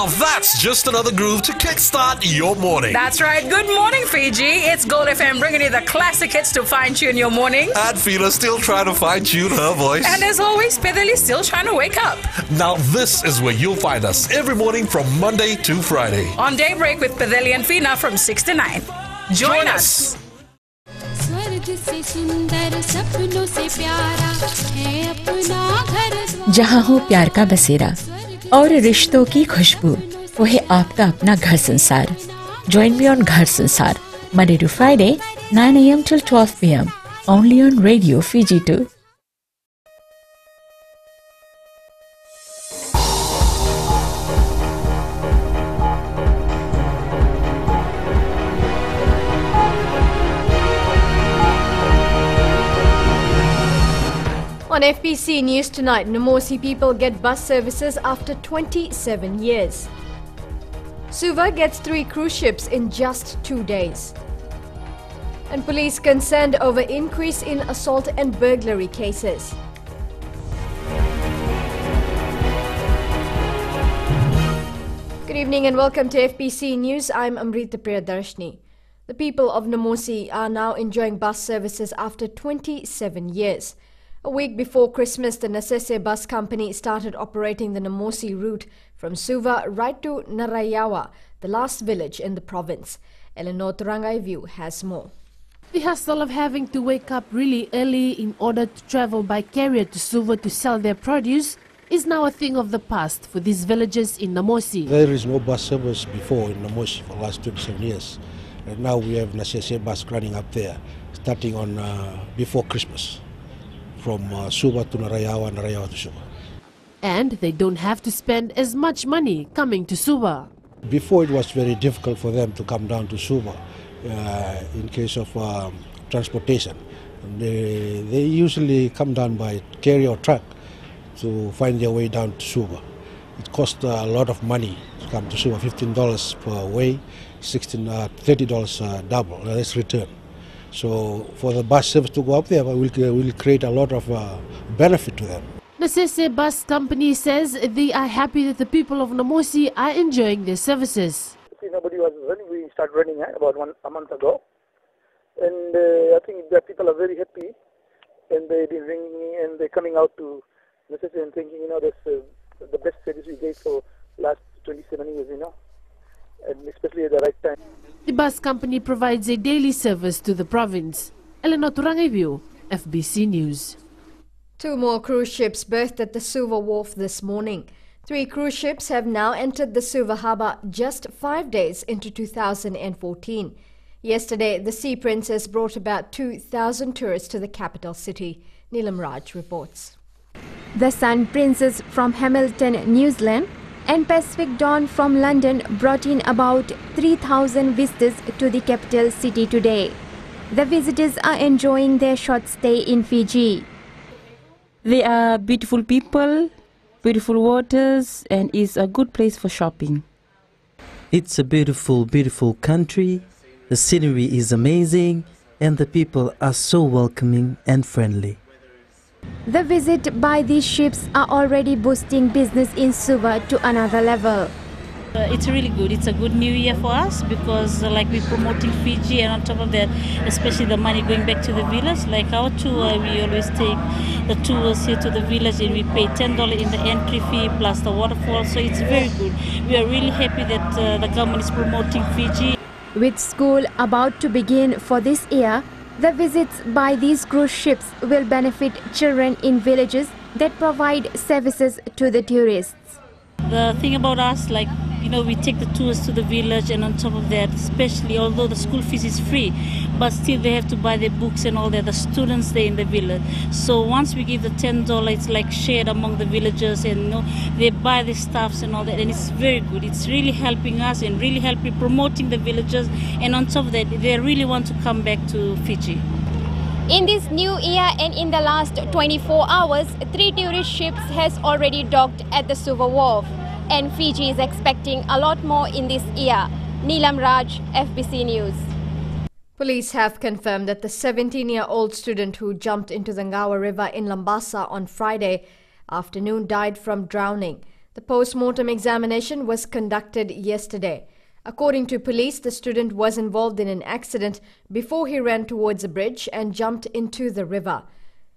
Now that's just another groove to kickstart your morning. That's right. Good morning, Fiji. It's Gold FM bringing you the classic hits to fine-tune your mornings. And Fila still trying to fine-tune her voice. And as always, Pedali still trying to wake up. Now this is where you'll find us every morning from Monday to Friday. On Daybreak with Pedali and Fina from 6 to 9. Join us. जहाँ हो प्यार का बसेरा और रिश्तों की खुशबू, वो है आपका अपना घर संसार. Join me on घर संसार, Monday to Friday, 9 a.m. till 12 p.m. only on Radio Fiji 2. On FBC News tonight, NAMOSI people get bus services after 27 years. Suva gets 3 cruise ships in just 2 days. And police concerned over increase in assault and burglary cases. Good evening and welcome to FBC News. I'm Amrita Priyadarshini. The people of NAMOSI are now enjoying bus services after 27 years. A week before Christmas, the Nasese bus company started operating the NAMOSI route from Suva right to Narayawa, the last village in the province. Eleanor Turangaivu has more. The hassle of having to wake up really early in order to travel by carrier to Suva to sell their produce is now a thing of the past for these villages in NAMOSI. There is no bus service before in NAMOSI for the last 27 years. And now we have Nasese bus running up there, starting on before Christmas. From Suva to Narayawa, Narayawa to Suva. And they don't have to spend as much money coming to Suva. Before it was very difficult for them to come down to Suva in case of transportation. They usually come down by carrier or truck to find their way down to Suva. It costs a lot of money to come to Suva, $15 per way, $30 double, that's return. So for the bus service to go up there, will create a lot of benefit to them. Nasese Bus Company says they are happy that the people of NAMOSI are enjoying their services. See, nobody was running. We started running about a month ago. And I think that people are very happy. And they've been ringing me and they're coming out to Nasese and thinking, that's the best service we gave for last 27 years, and especially at the right time. The bus company provides a daily service to the province. Eleanor Turangaivu, FBC News. 2 more cruise ships berthed at the Suva wharf this morning. 3 cruise ships have now entered the Suva harbour just 5 days into 2014. Yesterday, the Sea Princess brought about 2,000 tourists to the capital city. Neelam Raj reports. The Sun Princess from Hamilton, New Zealand, and Pacific Dawn from London brought in about 3,000 visitors to the capital city today. The visitors are enjoying their short stay in Fiji. They are beautiful people, beautiful waters, and is a good place for shopping. It's a beautiful, beautiful country. The scenery is amazing, and the people are so welcoming and friendly. The visit by these ships are already boosting business in Suva to another level. It's really good. It's a good new year for us because we're promoting Fiji, and on top of that, especially the money going back to the village. Like our tour, we always take the tours here to the village and we pay $10 in the entry fee plus the waterfall. So it's very good. We are really happy that the government is promoting Fiji. With school about to begin for this year, the visits by these cruise ships will benefit children in villages that provide services to the tourists. The thing about us, we take the tours to the village, and on top of that, especially although the school fees is free, but still they have to buy their books and all that, the students stay in the village. So once we give the $10, it's shared among the villagers, and they buy the stuffs and all that, and it's very good. It's really helping us and really helping promoting the villagers, and on top of that, they really want to come back to Fiji. In this new year and in the last 24 hours, 3 tourist ships has already docked at the Suva wharf. And Fiji is expecting a lot more in this year. Neelam Raj, FBC News. Police have confirmed that the 17-year-old student who jumped into the Ngawa River in Lambasa on Friday afternoon died from drowning. The post-mortem examination was conducted yesterday. According to police, the student was involved in an accident before he ran towards a bridge and jumped into the river.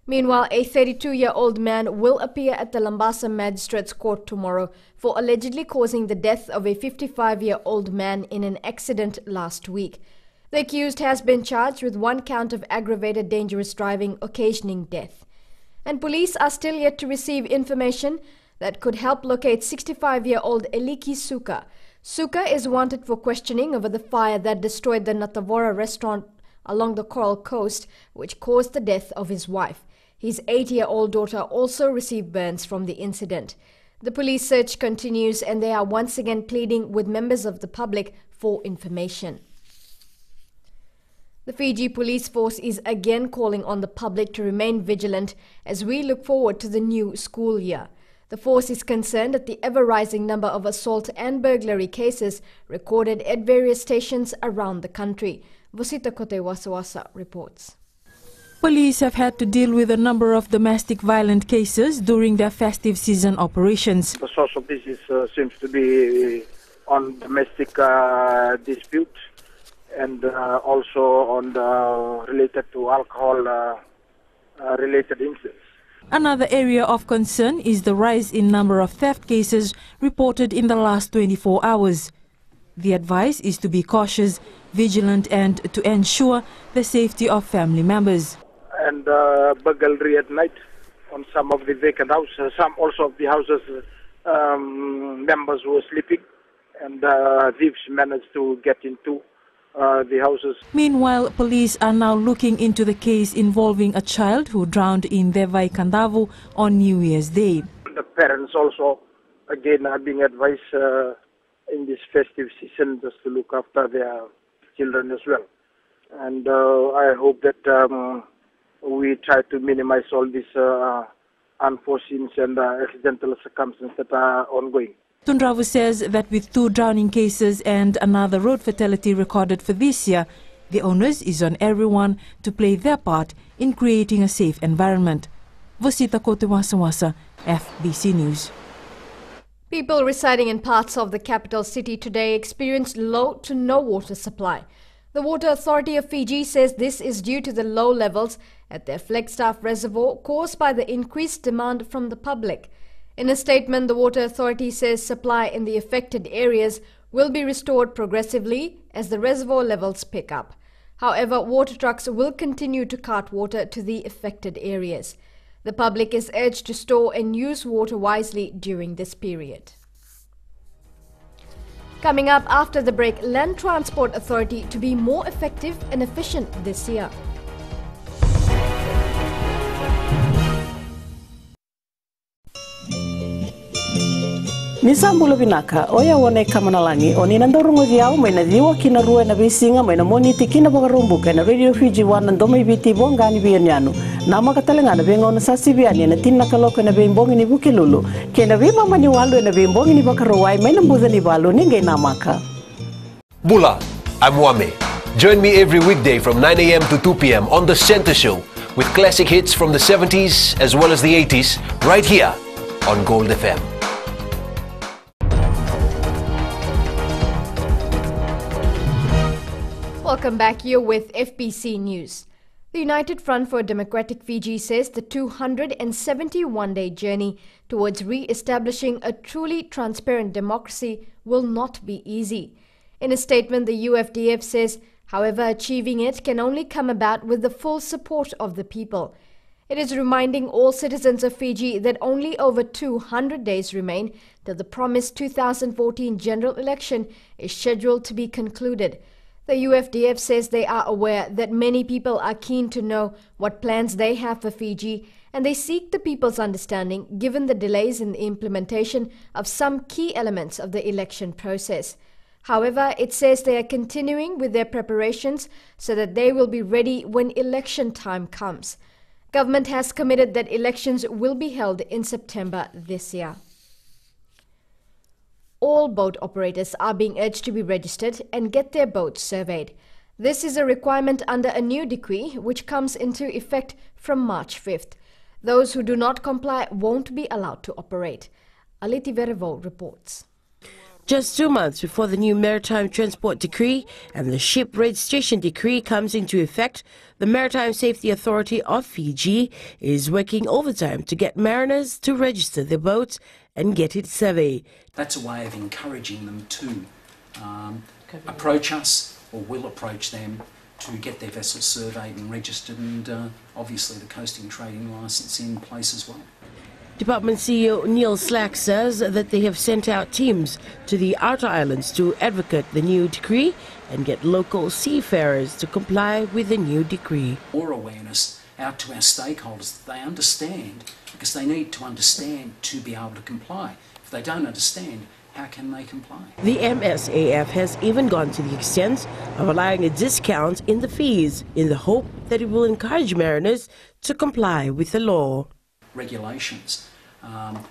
Meanwhile, a 32-year-old man will appear at the Lambasa Magistrates Court tomorrow for allegedly causing the death of a 55-year-old man in an accident last week. The accused has been charged with 1 count of aggravated dangerous driving occasioning death. And police are still yet to receive information that could help locate 65-year-old Eliki Suka. Suka is wanted for questioning over the fire that destroyed the Natavora restaurant along the Coral Coast, which caused the death of his wife. His 8-year-old daughter also received burns from the incident. The police search continues and they are once again pleading with members of the public for information. The Fiji Police Force is again calling on the public to remain vigilant as we look forward to the new school year. The force is concerned at the ever-rising number of assault and burglary cases recorded at various stations around the country. Vosita Kote Wasawasa reports. Police have had to deal with a number of domestic violent cases during their festive season operations. The source of this seems to be on domestic dispute and also on related to alcohol related incidents. Another area of concern is the rise in number of theft cases reported in the last 24 hours. The advice is to be cautious, vigilant and to ensure the safety of family members. And burglary at night on some of the vacant houses, some also of the houses members were sleeping and thieves managed to get into the houses. Meanwhile, police are now looking into the case involving a child who drowned in Devai Kandavu on New Year's Day. The parents also again are being advised in this festive season just to look after their children as well. And I hope that we try to minimize all these unforeseen and accidental circumstances that are ongoing. Tundravu says that with 2 drowning cases and another road fatality recorded for this year, the onus is on everyone to play their part in creating a safe environment. Vosita Kote Wasawasa, FBC News. People residing in parts of the capital city today experienced low to no water supply. The Water Authority of Fiji says this is due to the low levels at their Flagstaff Reservoir caused by the increased demand from the public. In a statement, the Water Authority says supply in the affected areas will be restored progressively as the reservoir levels pick up. However, water trucks will continue to cart water to the affected areas. The public is urged to store and use water wisely during this period. Coming up after the break, Land Transport Authority to be more effective and efficient this year. Nisambulo binaka oya wone kamanalangi oni nandorungo diao mai na diwa kina rua na bisinga mai na moniti kina bagarumbuka na Radio Fiji wana ndoma ibiti bongani bianyano nama katalengana benga ona sasi biani na tinna kaloka na bembongi ni bukilulu kena bima mani walu na bembongi ni bakarowai mai na mbuza ni balu ninge namaka. Bula, I'm Wame. Join me every weekday from 9 a.m. to 2 p.m. on The Center Show with classic hits from the 70s as well as the 80s right here on Gold FM. Welcome back. You're with FBC News. The United Front for Democratic Fiji says the 271-day journey towards re-establishing a truly transparent democracy will not be easy. In a statement, the UFDF says, however, achieving it can only come about with the full support of the people. It is reminding all citizens of Fiji that only over 200 days remain till the promised 2014 general election is scheduled to be concluded. The UFDF says they are aware that many people are keen to know what plans they have for Fiji, and they seek the people's understanding given the delays in the implementation of some key elements of the election process. However, it says they are continuing with their preparations so that they will be ready when election time comes. Government has committed that elections will be held in September this year. All boat operators are being urged to be registered and get their boats surveyed. This is a requirement under a new decree which comes into effect from March 5th. Those who do not comply won't be allowed to operate. Aliti Verevo reports. Just 2 months before the new Maritime Transport Decree and the Ship Registration Decree comes into effect, the Maritime Safety Authority of Fiji is working overtime to get mariners to register their boats and get it surveyed. That's a way of encouraging them to approach us, or will approach them, to get their vessels surveyed and registered, and obviously the coasting trading licence in place as well. Department CEO Neil Slack says that they have sent out teams to the outer islands to advocate the new decree and get local seafarers to comply with the new decree. More awareness out to our stakeholders that they understand, because they need to understand to be able to comply. If they don't understand, how can they comply? The MSAF has even gone to the extent of allowing a discount in the fees in the hope that it will encourage mariners to comply with the law. Regulations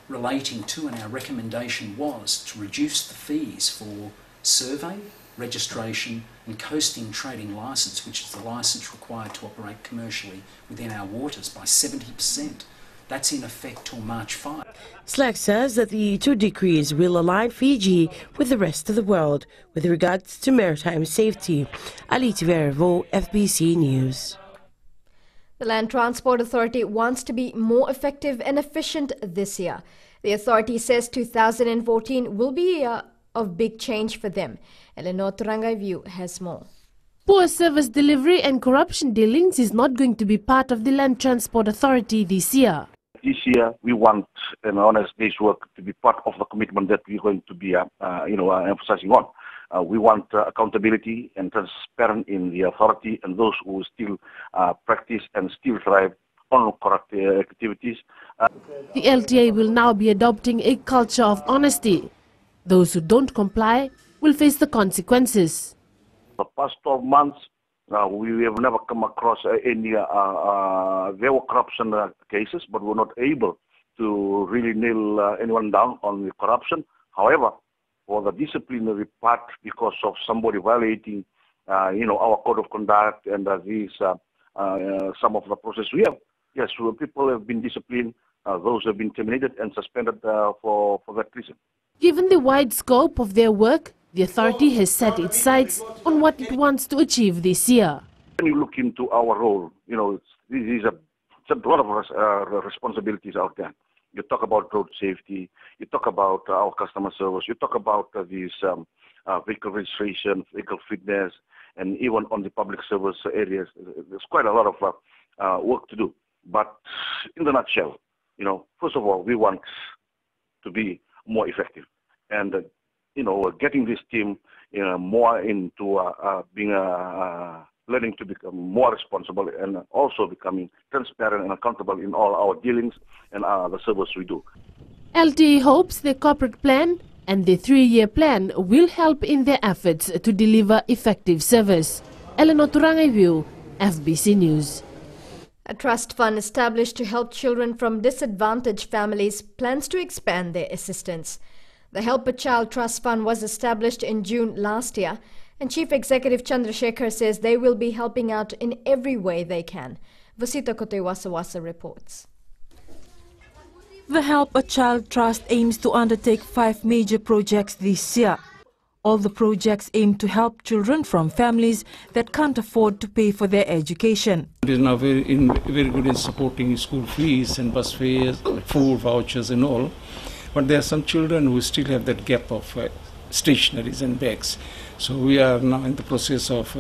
relating to, and our recommendation was to reduce the fees for survey, registration and coasting trading licence, which is the licence required to operate commercially within our waters, by 70%. That's in effect till March 5. Slack says that the two decrees will align Fiji with the rest of the world with regards to maritime safety. Aliti Verevo, FBC News. The Land Transport Authority wants to be more effective and efficient this year. The authority says 2014 will be a year of big change for them. Eleanor Turangaivu has more. Poor service delivery and corruption dealings is not going to be part of the Land Transport Authority this year. This year, we want an honest day's work to be part of the commitment that we're going to be, emphasizing on. We want accountability and transparency in the authority, and those who still practice and still thrive on corrupt activities. The LTA will now be adopting a culture of honesty. Those who don't comply will face the consequences. The past 12 months, we have never come across any there were corruption cases, but we're not able to really nail anyone down on the corruption. However, for the disciplinary part, because of somebody violating, our code of conduct and some of the process we have, yes, people have been disciplined. Those have been terminated and suspended for that reason. Given the wide scope of their work, the authority has set its sights on what it wants to achieve this year. When you look into our role, it's a lot of responsibilities out there. You talk about road safety, you talk about our customer service, you talk about these vehicle registration, vehicle fitness, and even on the public service areas. There's quite a lot of work to do. But in the nutshell, first of all, we want to be more effective. And, getting this team more into being learning to become more responsible and also becoming transparent and accountable in all our dealings and the service we do. LTA hopes the corporate plan and the 3-year plan will help in their efforts to deliver effective service. Eleanor Turangaivu, FBC News. A trust fund established to help children from disadvantaged families plans to expand their assistance. The Help a Child Trust Fund was established in June last year, and Chief Executive Chandrasekhar says they will be helping out in every way they can. Vasita Kotewasawasa reports. The Help a Child Trust aims to undertake 5 major projects this year. All the projects aim to help children from families that can't afford to pay for their education. It is now very good in supporting school fees and bus fares, food vouchers and all. But there are some children who still have that gap of stationaries and bags. So we are now in the process of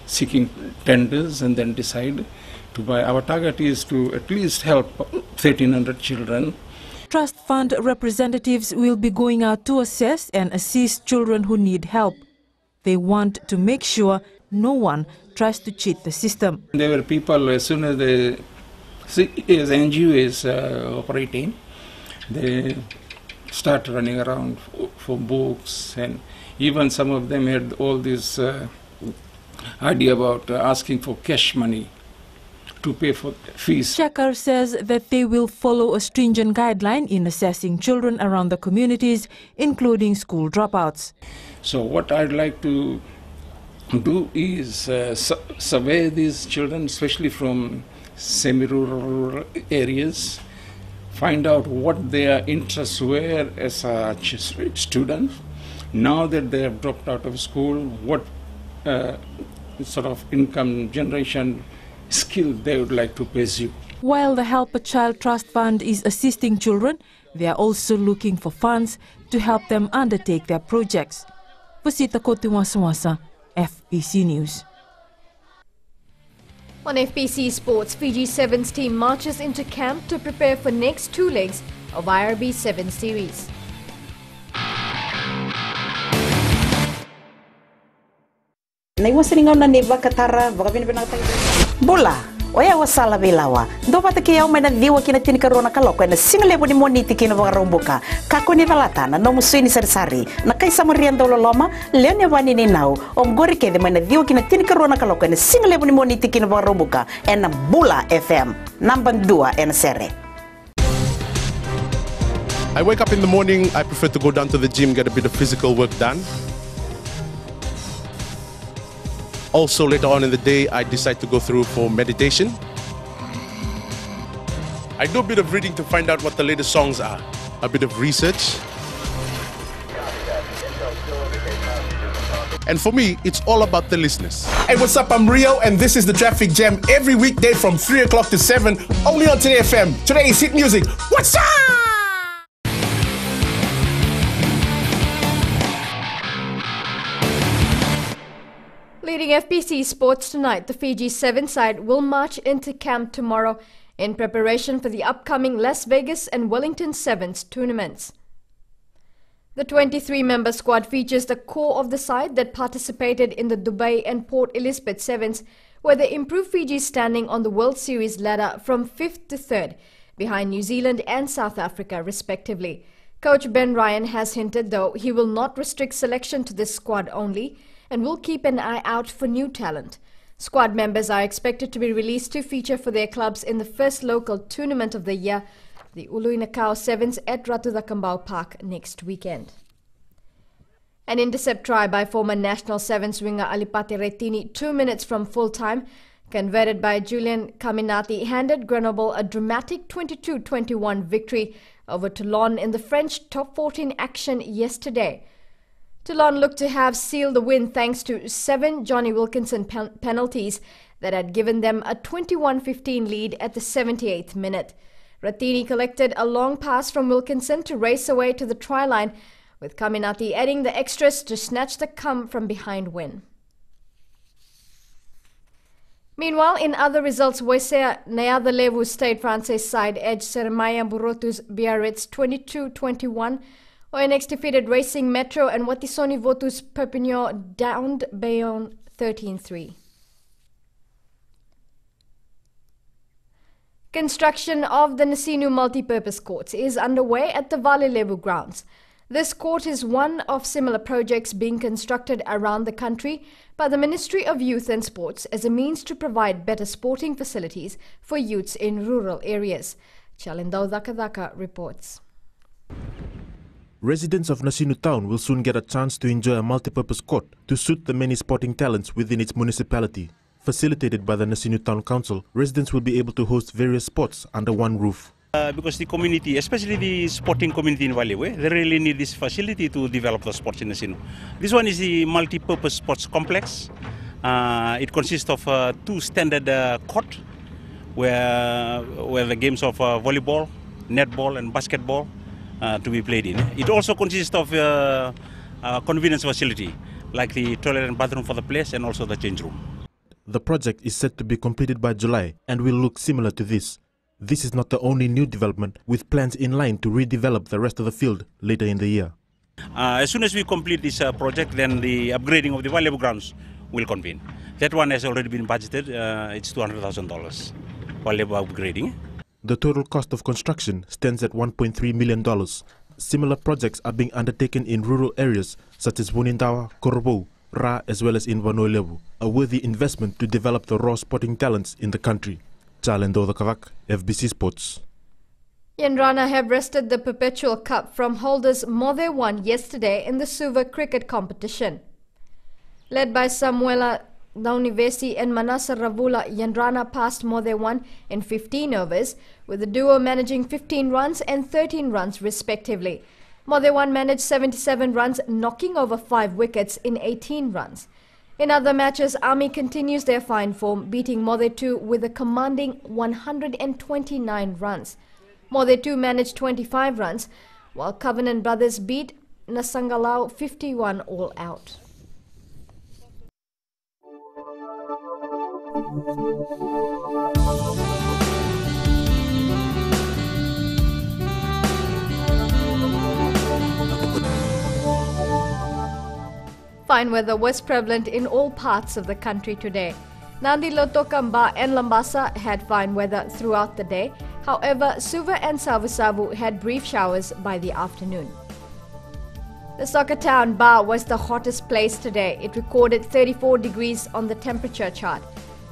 seeking tenders and then decide to buy. Our target is to at least help 1,300 children. Trust fund representatives will be going out to assess and assist children who need help. They want to make sure no one tries to cheat the system. There were people, as soon as the NGO is operating, they start running around for books, and even some of them had all this idea about asking for cash money to pay for fees. Shekhar says that they will follow a stringent guideline in assessing children around the communities, including school dropouts. So what I'd like to do is survey these children, especially from semi-rural areas, find out what their interests were as a student. Now that they have dropped out of school, what sort of income generation skill they would like to pursue. While the Help a Child Trust Fund is assisting children, they are also looking for funds to help them undertake their projects. Vasita Kotiwasawasa, FBC News. On FBC Sports, Fiji Sevens team marches into camp to prepare for next two legs of IRB 7 series. Naiwasaningaw na neba katara bola oya wasala bilawa do patake yaw may nadiwa kina tinikarona kaloko na singlebo ni moniti kina bagarumbuka kako ni valata na no musui ni sarsari na kaisa mariando loloma leone vani ni nau omgori ke de may nadiwa kina tinikarona kaloko na singlebo ni moniti kina bagarumbuka en Bula FM number 2 en sere. I wake up in the morning, I prefer to go down to the gym, get a bit of physical work done. Also, later on in the day, I decide to go through for meditation. I do a bit of reading to find out what the latest songs are, a bit of research. And for me, it's all about the listeners. Hey, what's up? I'm Rio, and this is the Traffic Jam every weekday from 3 o'clock to 7, only on Today FM. Today is hit music. What's up? Leading FBC Sports tonight, the Fiji 7 side will march into camp tomorrow in preparation for the upcoming Las Vegas and Wellington Sevens tournaments. The 23-member squad features the core of the side that participated in the Dubai and Port Elizabeth Sevens, where they improved Fiji's standing on the World Series ladder from 5th to 3rd, behind New Zealand and South Africa respectively. Coach Ben Ryan has hinted, though, he will not restrict selection to this squad only, and will keep an eye out for new talent. Squad members are expected to be released to feature for their clubs in the first local tournament of the year, the Uluinakau Sevens at Ratudakambau Park next weekend. An intercept try by former national Sevens winger Alipati Retini 2 minutes from full-time, converted by Julian Caminati, handed Grenoble a dramatic 22-21 victory over Toulon in the French top 14 action yesterday. Toulon looked to have sealed the win thanks to 7 Johnny Wilkinson penalties that had given them a 21-15 lead at the 78th minute. Ratini collected a long pass from Wilkinson to race away to the try line, with Caminati adding the extras to snatch the come-from-behind win. Meanwhile, in other results, Waisea Neathalevu State Francaise side edged Seremaya Burotu's Biarritz 22-21, ONX defeated Racing Metro and Watisoni Votus Perpignan downed Bayonne 13-3. Construction of the Nasinu Multipurpose Court is underway at the Valilevu grounds. This court is one of similar projects being constructed around the country by the Ministry of Youth and Sports as a means to provide better sporting facilities for youths in rural areas. Chalindau Dakadaka reports. Residents of Nasinu town will soon get a chance to enjoy a multipurpose court to suit the many sporting talents within its municipality. Facilitated by the Nasinu Town Council, residents will be able to host various sports under one roof. Because the community, especially the sporting community in Valiwe, they really need this facility to develop the sports in Nasinu. This one is the multi-purpose sports complex. It consists of 2 standard courts where the games of volleyball, netball and basketball to be played in. It also consists of a convenience facility like the toilet and bathroom for the place and also the change room. The project is set to be completed by July and will look similar to this. This is not the only new development, with plans in line to redevelop the rest of the field later in the year. As soon as we complete this project, then the upgrading of the Valilevu grounds will convene. That one has already been budgeted. It's $200,000 Valilevu upgrading. The total cost of construction stands at $1.3 million. Similar projects are being undertaken in rural areas such as Wunindawa, Korobou, Ra, as well as in Vanoilevu, a worthy investment to develop the raw sporting talents in the country. Chalendo the Kavak, FBC Sports. Yenrana have wrested the Perpetual Cup from holders Mothe won yesterday in the Suva cricket competition. Led by Samuela Daunivesi and Manasa Ravula Yandrana passed Mother 1 in 15 overs, with the duo managing 15 runs and 13 runs respectively. Mother 1 managed 77 runs, knocking over 5 wickets in 18 runs. In other matches, Army continues their fine form, beating Mother 2 with a commanding 129 runs. Mother 2 managed 25 runs, while Covenant Brothers beat Nasangalau 51 all out. Fine weather was prevalent in all parts of the country today. Nandi, Lotoka, Mba and Lambasa had fine weather throughout the day. However, Suva and Savu had brief showers by the afternoon. The soccer town Ba was the hottest place today. It recorded 34 degrees on the temperature chart.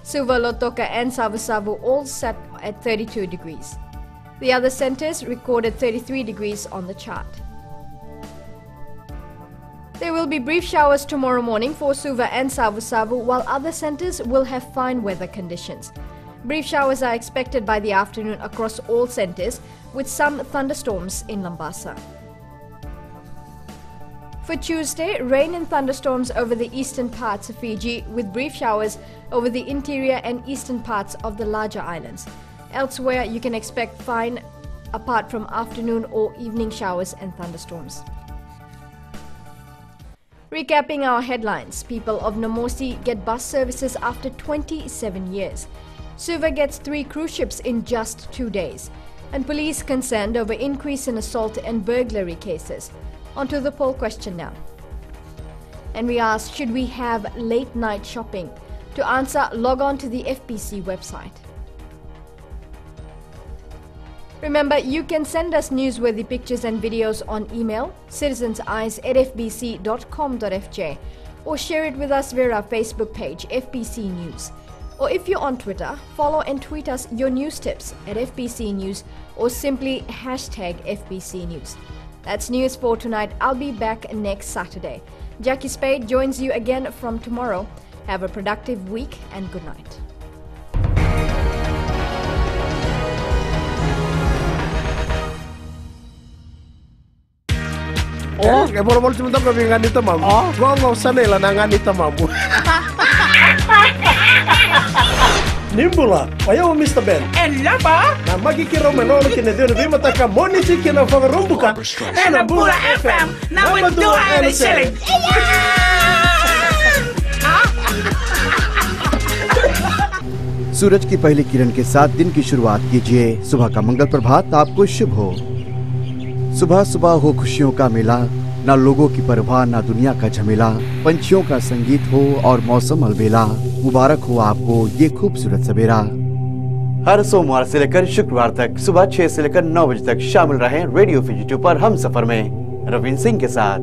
Suva, Lotoka and Savu all sat at 32 degrees. The other centres recorded 33 degrees on the chart. There will be brief showers tomorrow morning for Suva and Savu, while other centres will have fine weather conditions. Brief showers are expected by the afternoon across all centres, with some thunderstorms in Lambasa. For Tuesday, rain and thunderstorms over the eastern parts of Fiji, with brief showers over the interior and eastern parts of the larger islands. Elsewhere, you can expect fine apart from afternoon or evening showers and thunderstorms. Recapping our headlines, people of NAMOSI get bus services after 27 years. Suva gets 3 cruise ships in just 2 days. And police concerned over increase in assault and burglary cases. On to the poll question now. And we asked, should we have late night shopping? To answer, log on to the FBC website. Remember, you can send us newsworthy pictures and videos on email, citizenseyes@fbc.com.fj, or share it with us via our Facebook page, FBC News. Or if you're on Twitter, follow and tweet us your news tips at FBC News or simply #FBC News. That's news for tonight. I'll be back next Saturday. Jackie Spade joins you again from tomorrow. Have a productive week and good night. Oh, kayak bol-bol cuma tahu kebingan itu mamu. Gua nggak usah nih lanangan itu mamu. Nimbula, ayo Mr. Ben. Lapa? Na magkikiro menolo kinedero di mata ka moni si kinafangarumbukan. Nambula FM. Naman doa and selling. सूरज की पहली किरण के साथ दिन की शुरुआत कीजिए। सुबह का मंगल प्रभात आपको शुभ हो। सुबह सुबह हो खुशियों का मेला, ना लोगों की परवाह ना दुनिया का झमेला। पंछियों का संगीत हो और मौसम अलबेला। मुबारक हो आपको ये खूबसूरत सवेरा। हर सोमवार से लेकर शुक्रवार तक सुबह 6 से लेकर 9 बजे तक शामिल रहें रेडियो FBC पर हम सफर में रविंद्र सिंह के साथ।